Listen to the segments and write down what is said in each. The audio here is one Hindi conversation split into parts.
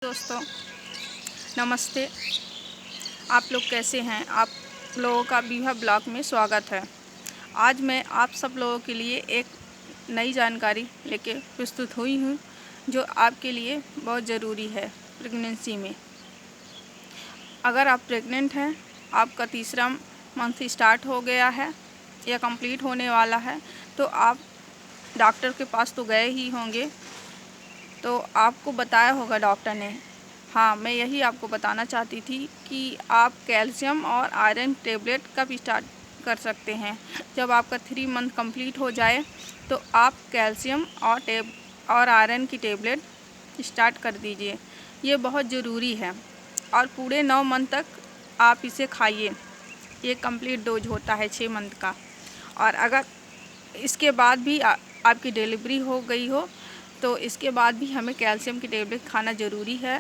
दोस्तों नमस्ते। आप लोग कैसे हैं? आप लोगों का बीहा ब्लॉग में स्वागत है। आज मैं आप सब लोगों के लिए एक नई जानकारी लेके प्रस्तुत हुई हूँ जो आपके लिए बहुत ज़रूरी है प्रेगनेंसी में। अगर आप प्रेग्नेंट हैं, आपका तीसरा मंथ स्टार्ट हो गया है या कंप्लीट होने वाला है, तो आप डॉक्टर के पास तो गए ही होंगे, तो आपको बताया होगा डॉक्टर ने। हाँ, मैं यही आपको बताना चाहती थी कि आप कैल्शियम और आयरन टेबलेट कब स्टार्ट कर सकते हैं। जब आपका 3 मंथ कंप्लीट हो जाए तो आप कैल्शियम और आयरन की टेबलेट स्टार्ट कर दीजिए। ये बहुत ज़रूरी है और पूरे 9 मंथ तक आप इसे खाइए। ये कंप्लीट डोज होता है 6 मंथ का। और अगर इसके बाद भी आपकी डिलीवरी हो गई हो तो इसके बाद भी हमें कैल्शियम की टेबलेट खाना ज़रूरी है।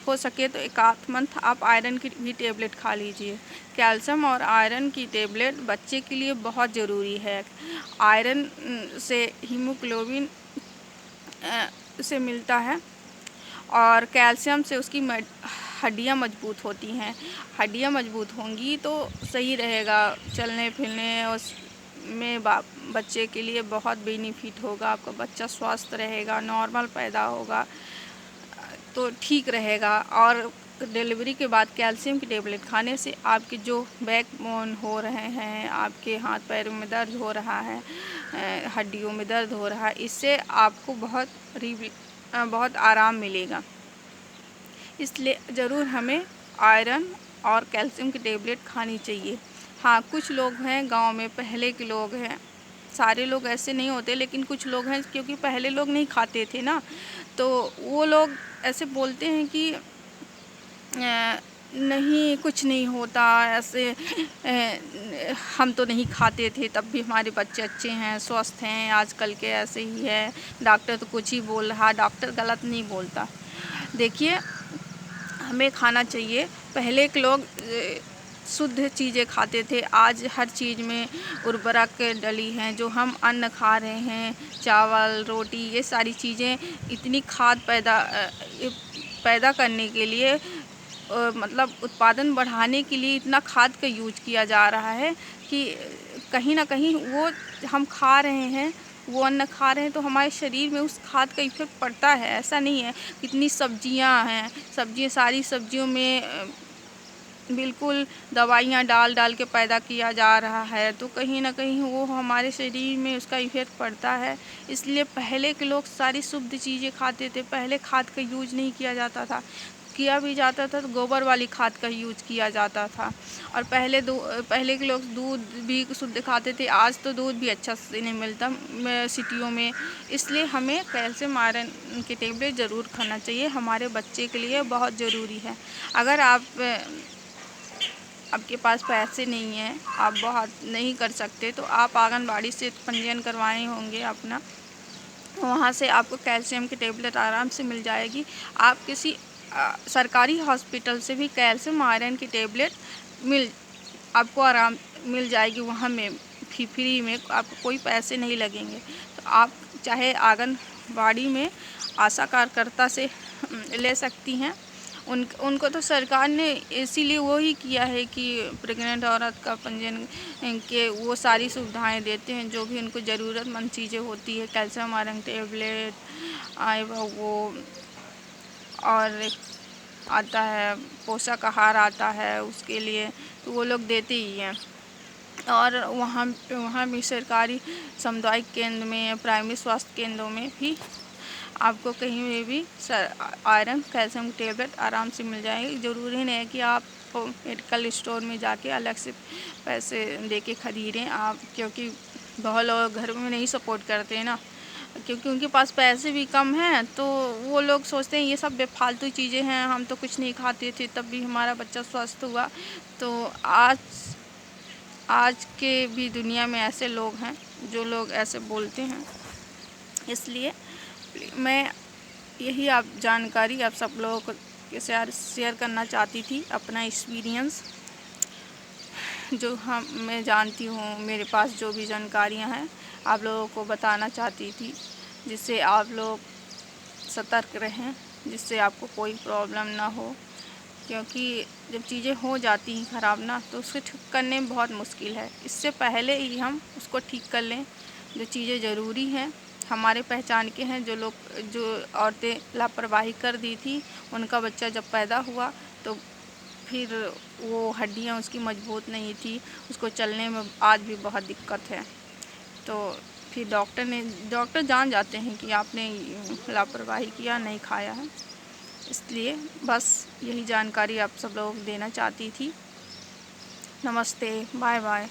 हो सके तो एक आध मंथ आप आयरन की भी टेबलेट खा लीजिए। कैल्शियम और आयरन की टेबलेट बच्चे के लिए बहुत ज़रूरी है। आयरन से हीमोग्लोबिन से मिलता है और कैल्शियम से उसकी हड्डियाँ मजबूत होती हैं। हड्डियाँ मजबूत होंगी तो सही रहेगा, चलने फिरने में बच्चे के लिए बहुत बेनिफिट होगा। आपका बच्चा स्वस्थ रहेगा, नॉर्मल पैदा होगा तो ठीक रहेगा। और डिलीवरी के बाद कैल्शियम की टेबलेट खाने से आपके जो बैक बोन हो रहे हैं, आपके हाथ पैरों में दर्द हो रहा है, हड्डियों में दर्द हो रहा है, इससे आपको बहुत आराम मिलेगा। इसलिए ज़रूर हमें आयरन और कैल्शियम की टेबलेट खानी चाहिए। हाँ, कुछ लोग हैं गांव में, पहले के लोग हैं, सारे लोग ऐसे नहीं होते, लेकिन कुछ लोग हैं, क्योंकि पहले लोग नहीं खाते थे ना, तो वो लोग ऐसे बोलते हैं कि नहीं कुछ नहीं होता ऐसे, हम तो नहीं खाते थे तब भी हमारे बच्चे अच्छे हैं, स्वस्थ हैं। आजकल के ऐसे ही है, डॉक्टर तो कुछ ही बोल रहा। डॉक्टर गलत नहीं बोलता। देखिए, हमें खाना चाहिए। पहले के लोग शुद्ध चीज़ें खाते थे। आज हर चीज़ में उर्वरक डली हैं। जो हम अन्न खा रहे हैं, चावल रोटी, ये सारी चीज़ें इतनी खाद पैदा करने के लिए, मतलब उत्पादन बढ़ाने के लिए इतना खाद का यूज किया जा रहा है कि कहीं ना कहीं वो हम खा रहे हैं, वो अन्न खा रहे हैं तो हमारे शरीर में उस खाद का इफेक्ट पड़ता है। ऐसा नहीं है। कितनी सब्जियां हैं, सारी सब्जियों में बिल्कुल दवाइयाँ डाल डाल के पैदा किया जा रहा है, तो कहीं ना कहीं वो हमारे शरीर में उसका इफेक्ट पड़ता है। इसलिए पहले के लोग सारी शुद्ध चीज़ें खाते थे। पहले खाद का यूज नहीं किया जाता था, किया भी जाता था तो गोबर वाली खाद का यूज किया जाता था। और पहले के लोग दूध भी शुद्ध खाते थे। आज तो दूध भी अच्छा से नहीं मिलता सिटियों में। इसलिए हमें कैल्शियम आयरन की टेबलेट ज़रूर खाना चाहिए। हमारे बच्चे के लिए बहुत ज़रूरी है। अगर आपके पास पैसे नहीं हैं, आप बहुत नहीं कर सकते, तो आप आंगनबाड़ी से पंजीयन करवाए होंगे अपना, वहाँ से आपको कैल्शियम की टेबलेट आराम से मिल जाएगी। आप किसी सरकारी हॉस्पिटल से भी कैल्शियम आयरन की टेबलेट आपको आराम मिल जाएगी। वहाँ में फ्री में, आपको कोई पैसे नहीं लगेंगे। तो आप चाहे आंगनबाड़ी में आशा कार्यकर्ता से ले सकती हैं। उनको तो सरकार ने इसीलिए वो ही किया है कि प्रेग्नेंट औरत का पंजीयन के वो सारी सुविधाएं देते हैं जो भी उनको ज़रूरतमंद चीज़ें होती है। कैल्शियम आयरन टेबलेट वो, और आता है पोषक आहार आता है उसके लिए, तो वो लोग देते ही हैं। और वहाँ भी सरकारी सामुदायिक केंद्र में, प्राइमरी स्वास्थ्य केंद्रों में भी आपको कहीं में भी आयरन कैल्शियम टेबलेट आराम से मिल जाएगी। ज़रूरी नहीं है कि आप मेडिकल स्टोर में जाके अलग से पैसे दे के ख़रीदें आप, क्योंकि बहुत लोग घर में नहीं सपोर्ट करते हैं ना, क्योंकि उनके पास पैसे भी कम हैं। तो वो लोग सोचते हैं ये सब बेफालतू चीज़ें हैं, हम तो कुछ नहीं खाते थे तब भी हमारा बच्चा स्वस्थ हुआ। तो आज के भी दुनिया में ऐसे लोग हैं जो लोग ऐसे बोलते हैं। इसलिए मैं यही जानकारी आप सब लोगों के साथ शेयर करना चाहती थी। अपना एक्सपीरियंस जो मैं जानती हूँ, मेरे पास जो भी जानकारियाँ हैं, आप लोगों को बताना चाहती थी, जिससे आप लोग सतर्क रहें जिससे आपको कोई प्रॉब्लम ना हो, क्योंकि जब चीज़ें हो जाती हैं ख़राब ना, तो उसे ठीक करने में बहुत मुश्किल है। इससे पहले ही हम उसको ठीक कर लें। जो चीज़ें ज़रूरी हैं, हमारे पहचान के हैं, जो औरतें लापरवाही कर दी थी, उनका बच्चा जब पैदा हुआ तो फिर वो हड्डियाँ उसकी मजबूत नहीं थी, उसको चलने में आज भी बहुत दिक्कत है। तो फिर डॉक्टर जान जाते हैं कि आपने लापरवाही किया, नहीं खाया है। इसलिए बस यही जानकारी आप सब लोगों को देना चाहती थी। नमस्ते, बाय बाय।